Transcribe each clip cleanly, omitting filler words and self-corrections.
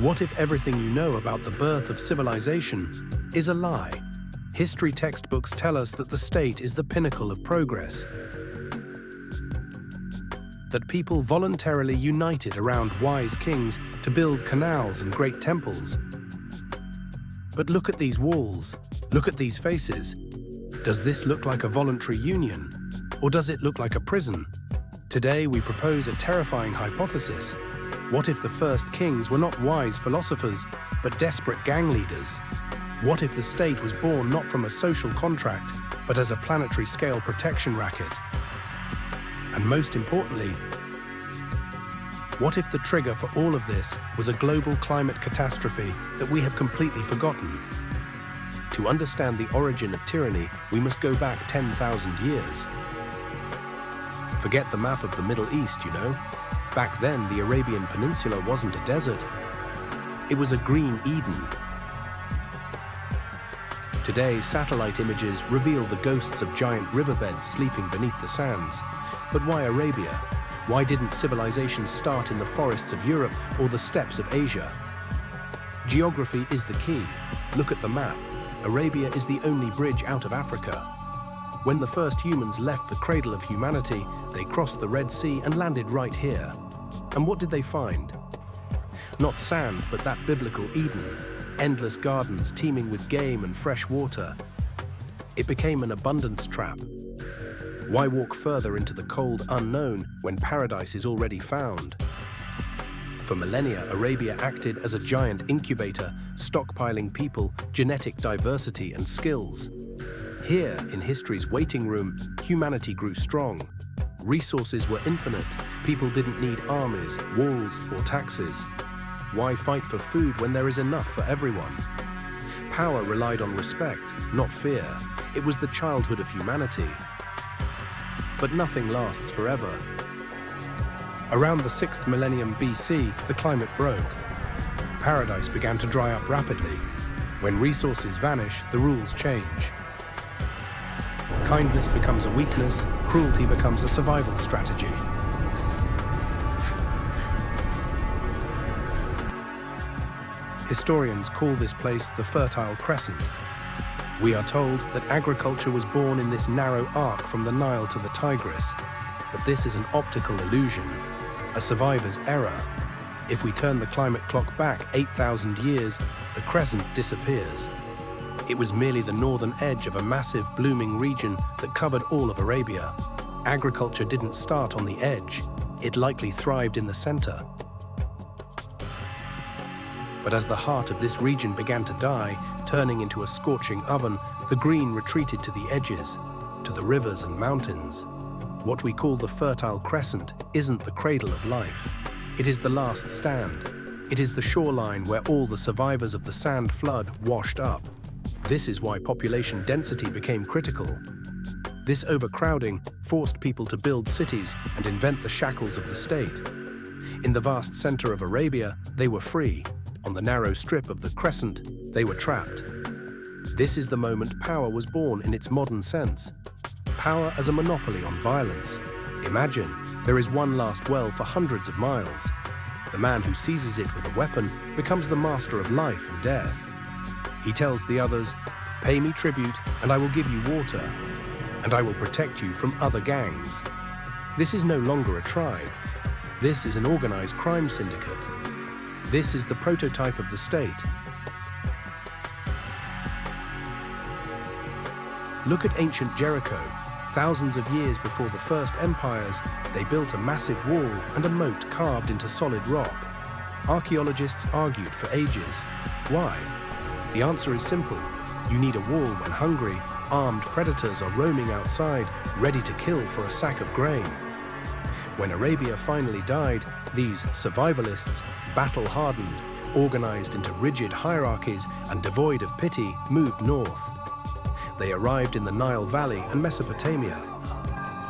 What if everything you know about the birth of civilization is a lie? History textbooks tell us that the state is the pinnacle of progress, that people voluntarily united around wise kings to build canals and great temples. But look at these walls, look at these faces. Does this look like a voluntary union, or does it look like a prison? Today we propose a terrifying hypothesis. What if the first kings were not wise philosophers, but desperate gang leaders? What if the state was born not from a social contract, but as a planetary scale protection racket? And most importantly, what if the trigger for all of this was a global climate catastrophe that we have completely forgotten? To understand the origin of tyranny, we must go back 10,000 years. Forget the map of the Middle East, you know. Back then, the Arabian Peninsula wasn't a desert. It was a green Eden. Today, satellite images reveal the ghosts of giant riverbeds sleeping beneath the sands. But why Arabia? Why didn't civilization start in the forests of Europe or the steppes of Asia? Geography is the key. Look at the map. Arabia is the only bridge out of Africa. When the first humans left the cradle of humanity, they crossed the Red Sea and landed right here. And what did they find? Not sand, but that biblical Eden. Endless gardens teeming with game and fresh water. It became an abundance trap. Why walk further into the cold unknown when paradise is already found? For millennia, Arabia acted as a giant incubator, stockpiling people, genetic diversity, and skills. Here, in history's waiting room, humanity grew strong. Resources were infinite. People didn't need armies, walls, or taxes. Why fight for food when there is enough for everyone? Power relied on respect, not fear. It was the childhood of humanity. But nothing lasts forever. Around the 6th millennium BC, the climate broke. Paradise began to dry up rapidly. When resources vanish, the rules change. Kindness becomes a weakness, cruelty becomes a survival strategy. Historians call this place the Fertile Crescent. We are told that agriculture was born in this narrow arc from the Nile to the Tigris. But this is an optical illusion, a survivor's error. If we turn the climate clock back 8,000 years, the crescent disappears. It was merely the northern edge of a massive blooming region that covered all of Arabia. Agriculture didn't start on the edge. It likely thrived in the center. But as the heart of this region began to die, turning into a scorching oven, the green retreated to the edges, to the rivers and mountains. What we call the Fertile Crescent isn't the cradle of life. It is the last stand. It is the shoreline where all the survivors of the sand flood washed up. This is why population density became critical. This overcrowding forced people to build cities and invent the shackles of the state. In the vast center of Arabia, they were free. On the narrow strip of the crescent, they were trapped. This is the moment power was born in its modern sense. Power as a monopoly on violence. Imagine, there is one last well for hundreds of miles. The man who seizes it with a weapon becomes the master of life and death. He tells the others, "Pay me tribute and I will give you water, and I will protect you from other gangs." This is no longer a tribe. This is an organized crime syndicate. This is the prototype of the state. Look at ancient Jericho. Thousands of years before the first empires, they built a massive wall and a moat carved into solid rock. Archaeologists argued for ages. Why? The answer is simple. You need a wall when hungry, armed predators are roaming outside, ready to kill for a sack of grain. When Arabia finally died, these survivalists, battle-hardened, organized into rigid hierarchies and devoid of pity, moved north. They arrived in the Nile Valley and Mesopotamia.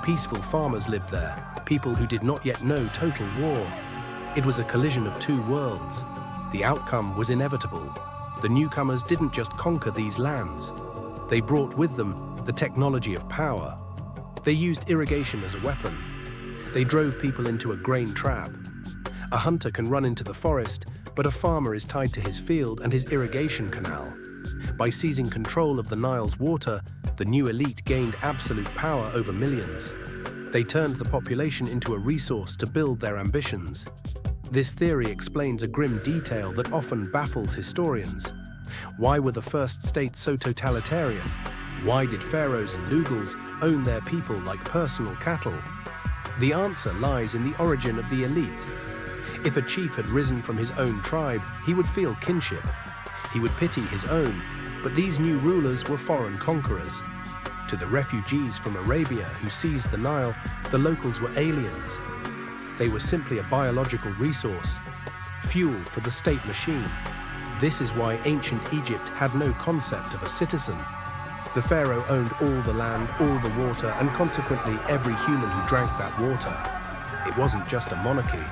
Peaceful farmers lived there, people who did not yet know total war. It was a collision of two worlds. The outcome was inevitable. The newcomers didn't just conquer these lands. They brought with them the technology of power. They used irrigation as a weapon. They drove people into a grain trap. A hunter can run into the forest, but a farmer is tied to his field and his irrigation canal. By seizing control of the Nile's water, the new elite gained absolute power over millions. They turned the population into a resource to build their ambitions. This theory explains a grim detail that often baffles historians. Why were the first states so totalitarian? Why did pharaohs and lugals own their people like personal cattle? The answer lies in the origin of the elite. If a chief had risen from his own tribe, he would feel kinship. He would pity his own, but these new rulers were foreign conquerors. To the refugees from Arabia who seized the Nile, the locals were aliens. They were simply a biological resource, fuel for the state machine. This is why ancient Egypt had no concept of a citizen. The pharaoh owned all the land, all the water, and consequently every human who drank that water. It wasn't just a monarchy,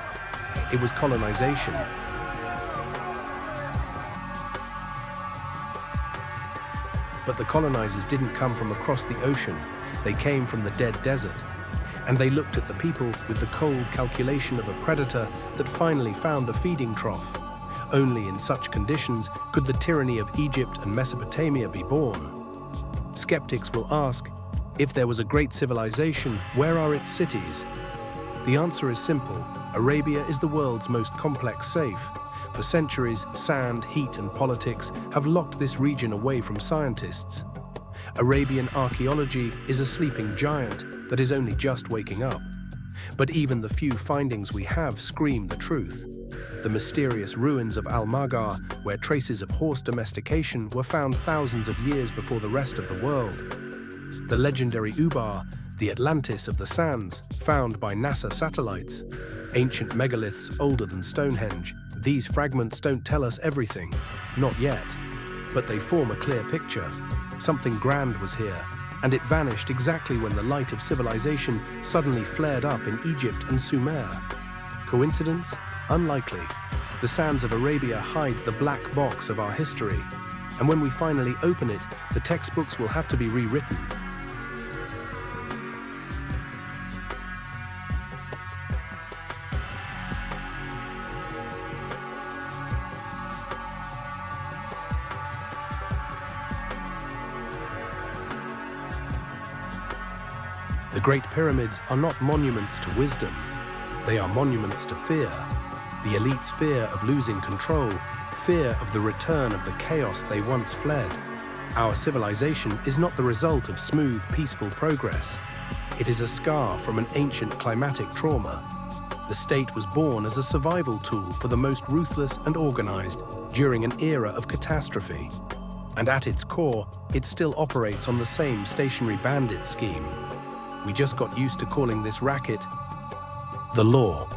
it was colonization. But the colonizers didn't come from across the ocean, they came from the dead desert. And they looked at the people with the cold calculation of a predator that finally found a feeding trough. Only in such conditions could the tyranny of Egypt and Mesopotamia be born. Skeptics will ask, if there was a great civilization, where are its cities? The answer is simple. Arabia is the world's most complex safe. For centuries, sand, heat, and politics have locked this region away from scientists. Arabian archaeology is a sleeping giant that is only just waking up. But even the few findings we have scream the truth. The mysterious ruins of Al-Maghar, where traces of horse domestication were found thousands of years before the rest of the world. The legendary Ubar, the Atlantis of the sands, found by NASA satellites. Ancient megaliths older than Stonehenge. These fragments don't tell us everything, not yet. But they form a clear picture. Something grand was here, and it vanished exactly when the light of civilization suddenly flared up in Egypt and Sumer. Coincidence? Unlikely. The sands of Arabia hide the black box of our history, and when we finally open it, the textbooks will have to be rewritten. The Great Pyramids are not monuments to wisdom. They are monuments to fear. The elite's fear of losing control, fear of the return of the chaos they once fled. Our civilization is not the result of smooth, peaceful progress. It is a scar from an ancient climatic trauma. The state was born as a survival tool for the most ruthless and organized during an era of catastrophe. And at its core, it still operates on the same stationary bandit scheme. We just got used to calling this racket the law.